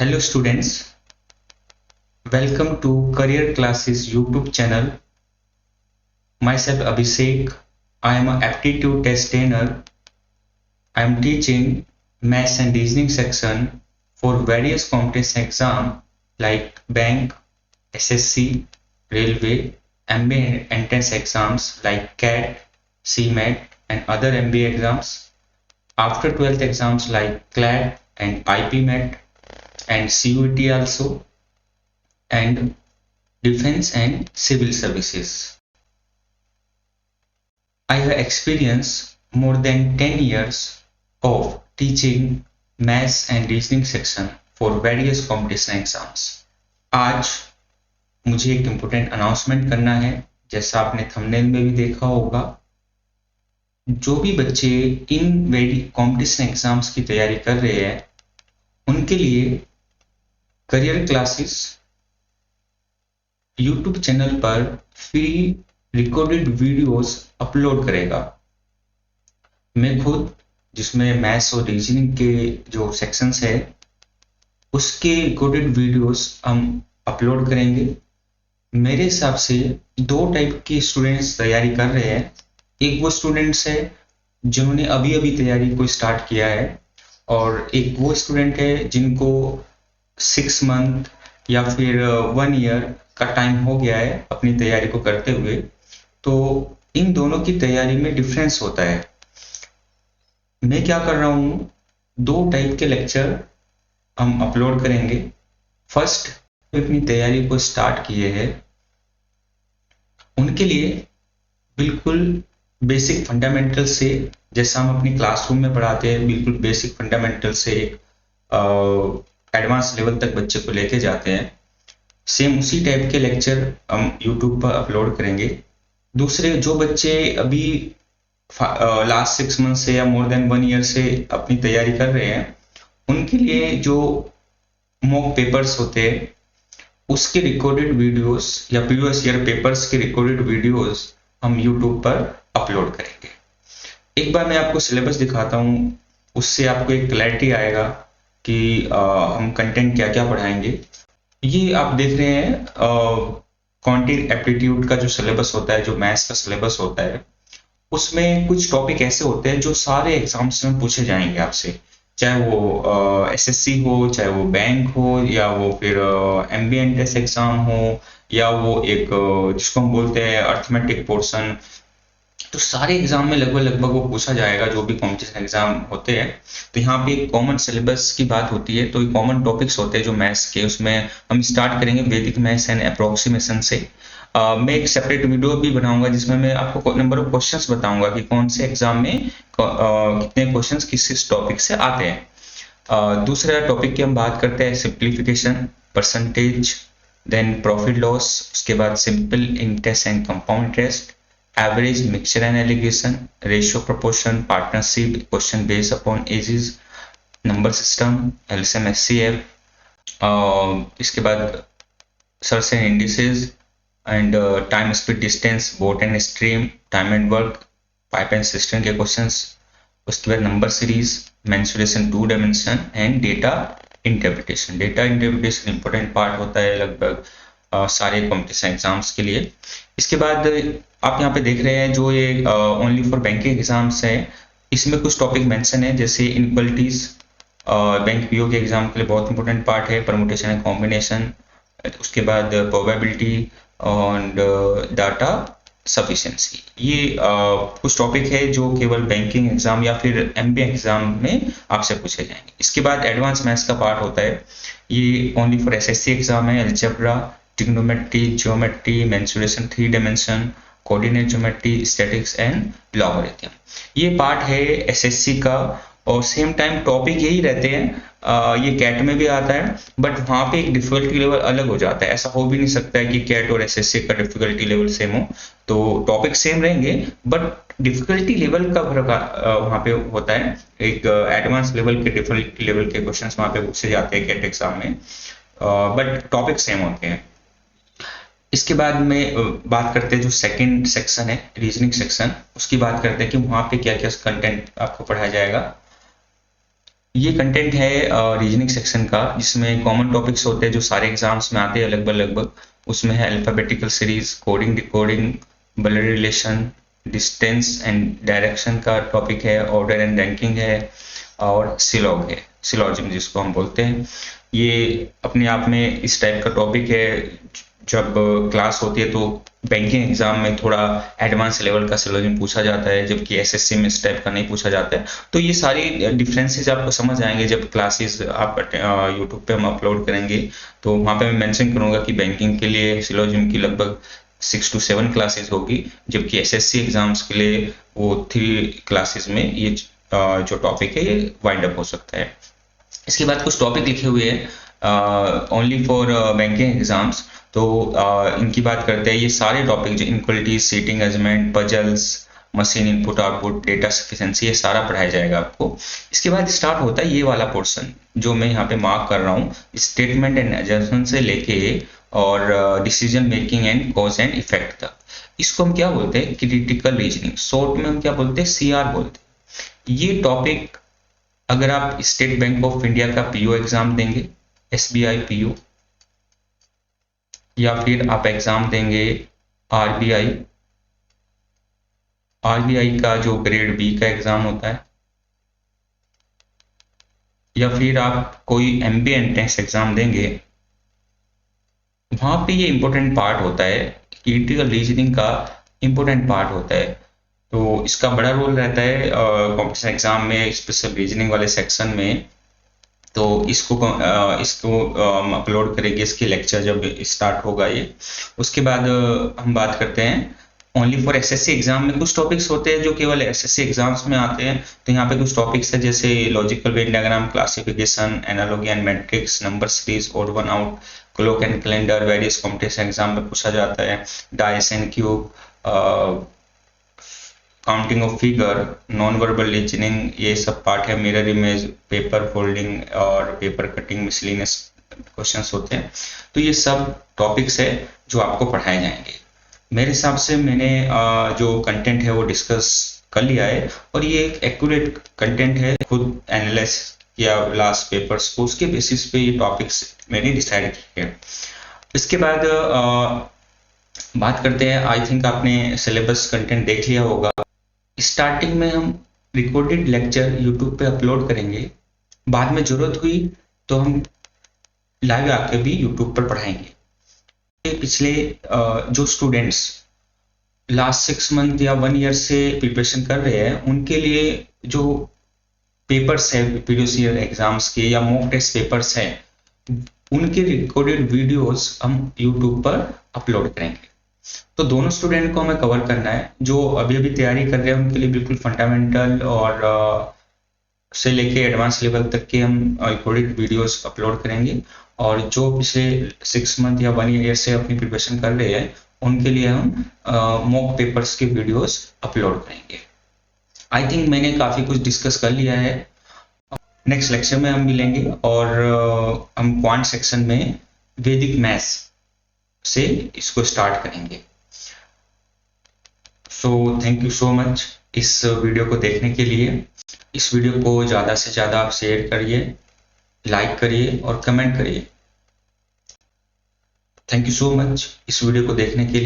Hello students, welcome to Career Classes YouTube channel. Myself Abhishek, I am an aptitude test trainer. I am teaching maths and reasoning section for various competition exam like bank, SSC, railway, MBA entrance exams like CAT, CMAT and other MBA exams. After 12th exams like CLAT and IPMAT and CUET also, and defense and civil services. I have experienced more than 10 years of teaching maths and reasoning section for various competition exams. आज मुझे एक important announcement करना है। जैसा आपने thumbnail में भी देखा होगा, जो भी बच्चे इन कॉम्पिटिशन एग्जाम्स की तैयारी कर रहे हैं उनके लिए करियर क्लासेस यूट्यूब चैनल पर फ्री रिकॉर्डेड वीडियोस अपलोड करेगा। मैं खुद, जिसमें मैथ्स और रीजनिंग के जो सेक्शंस है उसके रिकॉर्डेड वीडियोस हम अपलोड करेंगे। मेरे हिसाब से दो टाइप के स्टूडेंट्स तैयारी कर रहे हैं। एक वो स्टूडेंट्स है जिन्होंने अभी अभी तैयारी को स्टार्ट किया है, और एक वो स्टूडेंट है जिनको 6 मंथ या फिर 1 ईयर का टाइम हो गया है अपनी तैयारी को करते हुए। तो इन दोनों की तैयारी में डिफरेंस होता है। मैं क्या कर रहा हूँ, दो टाइप के लेक्चर हम अपलोड करेंगे। फर्स्ट, अपनी तैयारी को स्टार्ट किए हैं उनके लिए बिल्कुल बेसिक फंडामेंटल से, जैसा हम अपनी क्लासरूम में पढ़ाते हैं, बिल्कुल बेसिक फंडामेंटल से एडवांस लेवल तक बच्चे को लेके जाते हैं, सेम उसी टाइप के लेक्चर हम यूट्यूब पर अपलोड करेंगे। दूसरे, जो बच्चे अभी लास्ट 6 मंथ से या मोर देन 1 ईयर से अपनी तैयारी कर रहे हैं उनके लिए जो मॉक पेपर्स होते हैं उसके रिकॉर्डेड वीडियोस या प्रीवियस ईयर पेपर्स के रिकॉर्डेड वीडियोस हम यूट्यूब पर अपलोड करेंगे। एक बार मैं आपको सिलेबस दिखाता हूँ, उससे आपको एक क्लैरिटी आएगा कि हम कंटेंट क्या क्या पढ़ाएंगे। ये आप देख रहे हैं क्वांटिटेटिव एप्टीट्यूड का जो सिलेबस होता है, जो मैथ्स का सिलेबस होता है, उसमें कुछ टॉपिक ऐसे होते हैं जो सारे एग्जाम्स में पूछे जाएंगे आपसे, चाहे वो एसएससी हो, चाहे वो बैंक हो, या वो फिर एमबीए एंट्रेंस एग्जाम हो, या वो एक जिसको हम बोलते हैं अर्थमेटिक पोर्शन। तो सारे एग्जाम में लगभग वो पूछा जाएगा जो भी कॉम्पिटिशन एग्जाम होते हैं। तो यहाँ पे एक कॉमन सिलेबस की बात होती है, तो कॉमन टॉपिक्स होते हैं जो मैथ्स के, उसमें हम स्टार्ट करेंगे वैदिक मैथ्स एंड अप्रोक्सीमेशन से। मैं एक सेपरेट वीडियो भी बनाऊंगा जिसमें मैं आपको नंबर ऑफ क्वेश्चंस बताऊंगा कि कौन से एग्जाम में कितने क्वेश्चंस किस टॉपिक से आते हैं। दूसरा टॉपिक की हम बात करते हैं simplification, percentage, then profit loss, उसके बाद simple interest and compound interest, average, mixture and alligation, ratio, proportion, partnership, question based upon ages, number system, LCM, HCF, इसके बाद surds and indices and time, speed, distance, boat and stream, time and work, pipe and cistern के questions. उसके बाद number series, mensuration, 2 dimension and data interpretation. Data interpretation important part होता है लगभग सारे competition exams के लिए। इसके बाद आप यहाँ पे देख रहे हैं जो ये ओनली फॉर बैंकिंग एग्जाम्स है, इसमें कुछ टॉपिक मेंशन है जैसे इनक्वलिटीज, बैंक पीओ के एग्जाम के लिए बहुत इंपॉर्टेंट पार्ट है, परमुटेशन एंड कॉम्बिनेशन, उसके बाद प्रोबेबिलिटी एंड डाटा सफिशिएंसी। ये कुछ टॉपिक है जो केवल बैंकिंग एग्जाम या फिर एमबीए एग्जाम में आपसे पूछे जाएंगे। इसके बाद एडवांस मैथ्स का पार्ट होता है, ये ओनली फॉर एसएससी एग्जाम है। Algebra, trigonometry, geometry, mensuration, 3 dimension, coordinate geometry, statics and logarithm. ये पार्ट है एसएससी का, और सेम टाइम टॉपिक यही रहते हैं। ये कैट में भी आता है, बट वहाँ पे एक डिफिकल्टी लेवल अलग हो जाता है। ऐसा हो भी नहीं सकता है कि कैट और एसएससी का डिफिकल्टी लेवल सेम हो, तो टॉपिक सेम रहेंगे बट डिफिकल्टी लेवल का फर्क वहाँ पे होता है। एक एडवांस लेवल के डिफिकल्टी लेवल के क्वेश्चंस वहाँ पे पूछे जाते हैं कैट एग्जाम में, बट टॉपिक सेम होते हैं। इसके बाद में बात करते हैं जो सेकंड सेक्शन है रीजनिंग सेक्शन, उसकी बात करते हैं कि वहाँ पे क्या क्या कंटेंट आपको पढ़ाया जाएगा। ये कंटेंट है रीजनिंग सेक्शन का, जिसमें कॉमन टॉपिक्स होते हैं जो सारे एग्जाम्स में आते हैं लगभग। उसमें है alphabetical series, coding decoding, blood relation, distance and direction का टॉपिक है, ऑर्डर एंड रैंकिंग है, और सिलॉग है, सिलॉजिज्म जिसको हम बोलते हैं। ये अपने आप में इस टाइप का टॉपिक है। जब क्लास होती है तो बैंकिंग एग्जाम में थोड़ा एडवांस लेवल का सिलोजिज्म पूछा जाता है, जबकि एसएससी में इस टाइप का नहीं पूछा जाता है। तो ये सारी डिफरेंसेस आपको समझ आएंगे जब क्लासेस आप यूट्यूब पे हम अपलोड करेंगे। तो वहाँ पे मैं मेंशन करूंगा कि बैंकिंग के लिए सिलोजिज्म की लगभग 6 to 7 क्लासेस होगी, जबकि एसएससी एग्जाम्स के लिए वो 3 क्लासेस में ये जो टॉपिक है ये वाइंड अप हो सकता है। इसके बाद कुछ टॉपिक लिखे हुए हैं ओनली फॉर बैंकिंग एग्जाम्स। तो इनकी बात करते हैं। ये सारे टॉपिक जो inequalities, seating arrangement, puzzles, machine input output, data sufficiency, ये सारा पढ़ाया जाएगा आपको। इसके बाद स्टार्ट होता है ये वाला पोर्शन जो मैं यहाँ पे मार्क कर रहा हूँ, स्टेटमेंट एंड एजम्पशन से लेके और decision making and cause and effect तक। इसको हम क्या बोलते हैं? क्रिटिकल रीजनिंग, शॉर्ट में हम क्या बोलते हैं? सीआर बोलते हैं। ये टॉपिक अगर आप स्टेट बैंक ऑफ इंडिया का पीओ एग्जाम देंगे, एसबीआई पीओ, या फिर आप एग्जाम देंगे आरबीआई का जो ग्रेड बी का एग्जाम होता है, या फिर आप कोई एमबीए एंट्रेंस एग्जाम देंगे, वहां पे ये इंपॉर्टेंट पार्ट होता है, क्रिटिकल रीजनिंग का इंपॉर्टेंट पार्ट होता है। तो इसका बड़ा रोल रहता है कॉम्पिटिशन एग्जाम में, स्पेशल रीजनिंग वाले सेक्शन में। तो इसको अपलोड करेंगे, इसकी लेक्चर जब स्टार्ट होगा ये। उसके बाद हम बात करते हैं ओनली फॉर एसएससी एग्जाम में। कुछ टॉपिक्स होते हैं जो केवल एसएससी एग्जाम्स में आते हैं। तो यहाँ पे कुछ टॉपिक्स है जैसे logical Venn diagram, classification, analogy and matrix, number series, odd one out, clock and calendar, various competition exam में पूछा जाता है, dice and cube, counting of figure, non verbal reasoning, ये सब पार्ट है। मिरर इमेज, पेपर फोल्डिंग और paper cutting, miscellaneous questions होते हैं। तो ये सब टॉपिक्स है जो आपको पढ़ाए जाएंगे। मेरे हिसाब से मैंने जो कंटेंट है वो डिस्कस कर लिया है, और ये एक एक्यूरेट कंटेंट है। खुद एनालाइज किया लास्ट पेपर्स को, उसके बेसिस पे ये टॉपिक्स मैंने डिसाइड किए। इसके बाद बात करते हैं, आई थिंक आपने सिलेबस कंटेंट देख लिया होगा। स्टार्टिंग में हम रिकॉर्डेड लेक्चर यूट्यूब पे अपलोड करेंगे, बाद में जरूरत हुई तो हम लाइव आके भी यूट्यूब पर पढ़ाएंगे। पिछले जो स्टूडेंट्स लास्ट 6 मंथ या 1 ईयर से प्रिपरेशन कर रहे हैं, उनके लिए जो पेपर्स है प्रीवियस ईयर एग्जाम्स के या मॉक टेस्ट पेपर्स हैं, उनके रिकॉर्डेड वीडियोस हम यूट्यूब पर अपलोड करेंगे। तो दोनों स्टूडेंट को हमें कवर करना है। जो अभी तैयारी कर रहे हैं उनके लिए बिल्कुल फंडामेंटल और से लेके एडवांस लेवल तक के हम रिकॉर्डेड वीडियोस अपलोड करेंगे, और जो पिछले 6 मंथ या 1 ईयर से अपनी प्रिपरेशन कर रहे हैं उनके लिए हम मॉक पेपर्स के वीडियोस अपलोड करेंगे। आई थिंक मैंने काफ़ी कुछ डिस्कस कर लिया है। नेक्स्ट लेक्चर में हम मिलेंगे, और हम क्वांट सेक्शन में वैदिक मैथ्स से इसको स्टार्ट करेंगे। So thank you so much इस वीडियो को देखने के लिए। इस वीडियो को ज़्यादा से ज़्यादा आप शेयर करिए, लाइक करिए और कमेंट करिए। थैंक यू सो मच इस वीडियो को देखने के लिए।